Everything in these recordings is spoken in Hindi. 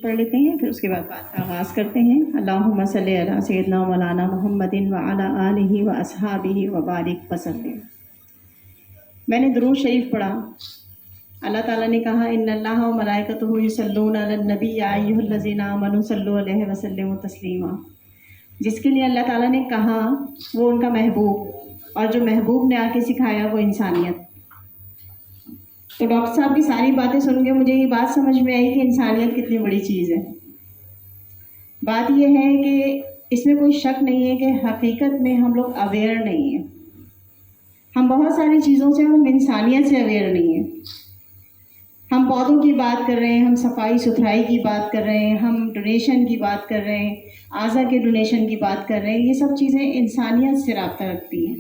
पढ़ लेते हैं, फिर उसके बाद आगाज़ करते हैं। अल्लाहुम्मा सल्ली अला सय्यिदना मौलाना मुहम्मदिन व अला आलिहि व अस्हाबिहि व बारिक वसल्लिम। मैंने दुरूद शरीफ पढ़ा। अल्लाह ताला ने कहा इन्नल्लाहा व मलाइकतुहु युसल्लूना अलन नबी या अय्युहल्लज़ीना आमनू सल्लु अलैहि व सल्लिमु तस्लीमा। जिसके लिए अल्लाह ताला ने कहा वो उनका महबूब, और जो महबूब ने आके सिखाया वो इंसानियत। तो डॉक्टर साहब की सारी बातें सुन के मुझे ये बात समझ में आई कि इंसानियत कितनी बड़ी चीज़ है। बात यह है कि इसमें कोई शक नहीं है कि हकीकत में हम लोग अवेयर नहीं हैं। हम बहुत सारी चीज़ों से, हम इंसानियत से अवेयर नहीं हैं। हम पौधों की बात कर रहे हैं, हम सफाई सुथराई की बात कर रहे हैं, हम डोनेशन की बात कर रहे हैं, आज़ा के डोनेशन की बात कर रहे हैं। ये सब चीज़ें इंसानियत से रब्ता रखती हैं।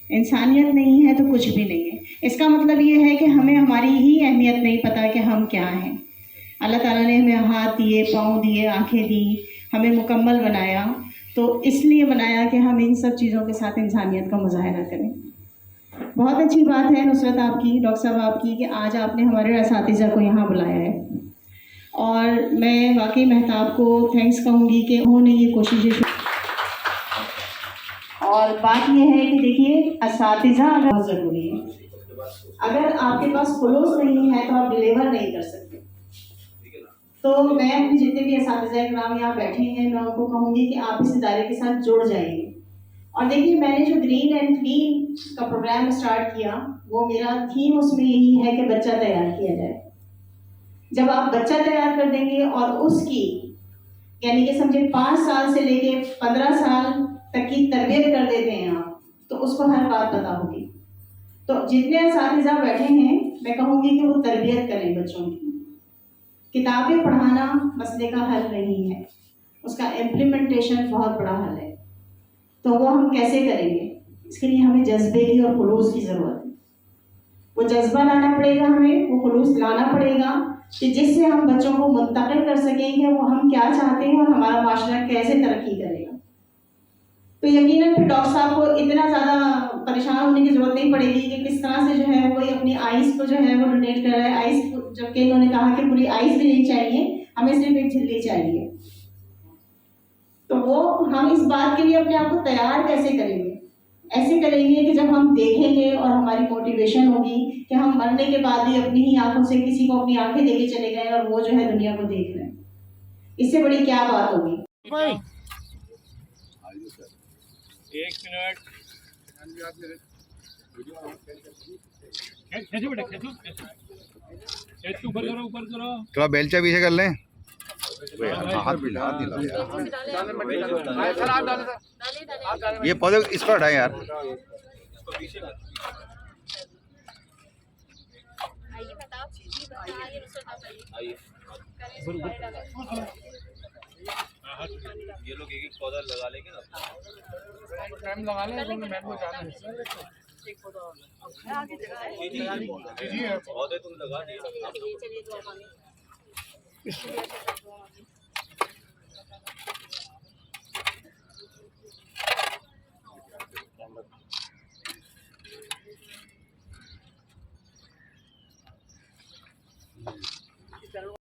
इंसानियत नहीं है तो कुछ भी नहीं है। इसका मतलब ये है कि हमें हमारी ही अहमियत नहीं पता कि हम क्या हैं। अल्लाह ताला ने हमें हाथ दिए, पाँव दिए, आँखें दी, हमें मुकम्मल बनाया, तो इसलिए बनाया कि हम इन सब चीज़ों के साथ इंसानियत का मुज़ाहरा करें। बहुत अच्छी बात है नुसरत आपकी, डॉक्टर साहब आपकी, कि आज आपने हमारे असातिज़ा को यहाँ बुलाया है। और मैं वाकई महताब को थैंक्स कहूँगी कि उन्होंने ये कोशिशें। और बात यह है कि देखिए, असातिज़ा अगर बहुत ज़रूरी है। अगर आपके पास खुलूस नहीं है तो आप डिलीवर नहीं कर सकते। तो मैं अपने जितने भी असातिज़ा इकराम यहाँ बैठे हैं, मैं उनको कहूँगी कि आप इस इदारे के साथ जुड़ जाइए। और देखिए, मैंने जो ग्रीन एंड क्लीन का प्रोग्राम स्टार्ट किया, वो मेरा थीम उसमें यही है कि बच्चा तैयार किया जाए। जब आप बच्चा तैयार कर देंगे और उसकी यानी कि समझे 5 साल से लेके 15 साल तक की तरबियत कर देते हैं आप, तो उसको हर बात पता होगी। तो जितने असातिज़ा बैठे हैं, मैं कहूँगी कि वो तरबियत करें बच्चों की। किताबें पढ़ाना मसले का हल नहीं है, उसका इम्प्लीमेंटेशन बहुत बड़ा हल है। तो वो हम कैसे करेंगे? इसके लिए हमें जज्बे की और खुलूस की ज़रूरत है। वो जज्बा लाना पड़ेगा हमें, वो खुलूस लाना पड़ेगा कि जिससे हम बच्चों को मुंतकिल कर सकेंगे वो हम क्या चाहते हैं और हमारा माशरा कैसे तरक्की करेगा। तो यकीनन फिर डॉक्टर साहब को इतना ज़्यादा परेशान होने की ज़रूरत नहीं पड़ेगी कि किस तरह से जो है कोई अपनी आइज़ को जो है वो डोनेट कर रहा है। आइज़, जबकि इन्होंने कहा कि पूरी आइज़ भी नहीं चाहिए, हमें सिर्फ एक झिल्ली चाहिए। तो वो हम इस बात के लिए अपने आप को तैयार कैसे करेंगे? ऐसे करेंगे कि जब हम देखेंगे और हमारी मोटिवेशन होगी कि हम मरने के बाद भी अपनी ही आंखों से किसी को अपनी आंखें देके चले गए और वो जो है दुनिया को देख रहे हैं। इससे बड़ी क्या बात होगी? एक मिनट, खींचो बेटा, खींचो, खींचो, ऊपर करो। थोड़ा बेलचा पीछे कर लें। हाथ मिला ये पौधे इसको हटाए यार। ये लोग एक पौधा लगा लेंगे ना, मैम लगा लें, मैम को जाना है। पौधे तुम लगा दिए।